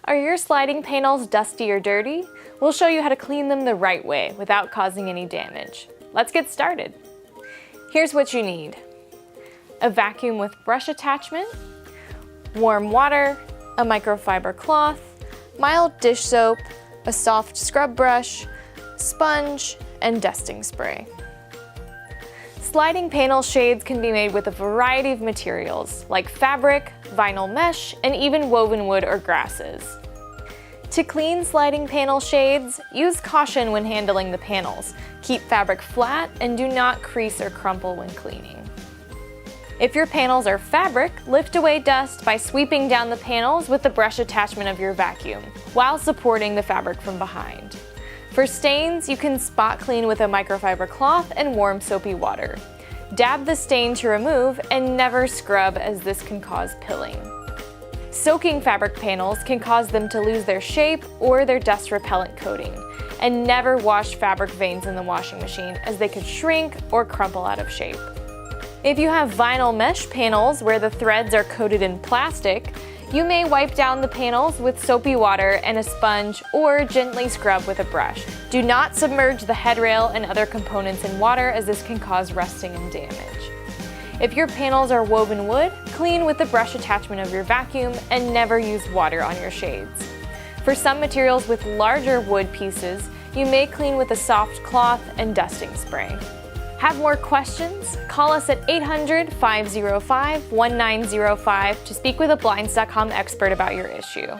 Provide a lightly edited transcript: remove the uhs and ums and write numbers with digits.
Are your sliding panels dusty or dirty? We'll show you how to clean them the right way without causing any damage. Let's get started. Here's what you need: a vacuum with brush attachment, warm water, a microfiber cloth, mild dish soap, a soft scrub brush, sponge, and dusting spray. Sliding panel shades can be made with a variety of materials like fabric, vinyl mesh, and even woven wood or grasses. To clean sliding panel shades, use caution when handling the panels. Keep fabric flat and do not crease or crumple when cleaning. If your panels are fabric, lift away dust by sweeping down the panels with the brush attachment of your vacuum, while supporting the fabric from behind. For stains, you can spot clean with a microfiber cloth and warm soapy water. Dab the stain to remove and never scrub, as this can cause pilling. Soaking fabric panels can cause them to lose their shape or their dust repellent coating. And never wash fabric veins in the washing machine, as they could shrink or crumple out of shape. If you have vinyl mesh panels where the threads are coated in plastic, you may wipe down the panels with soapy water and a sponge or gently scrub with a brush. Do not submerge the headrail and other components in water, as this can cause rusting and damage. If your panels are woven wood, clean with the brush attachment of your vacuum and never use water on your shades. For some materials with larger wood pieces, you may clean with a soft cloth and dusting spray. Have more questions? Call us at 800-505-1905 to speak with a Blinds.com expert about your issue.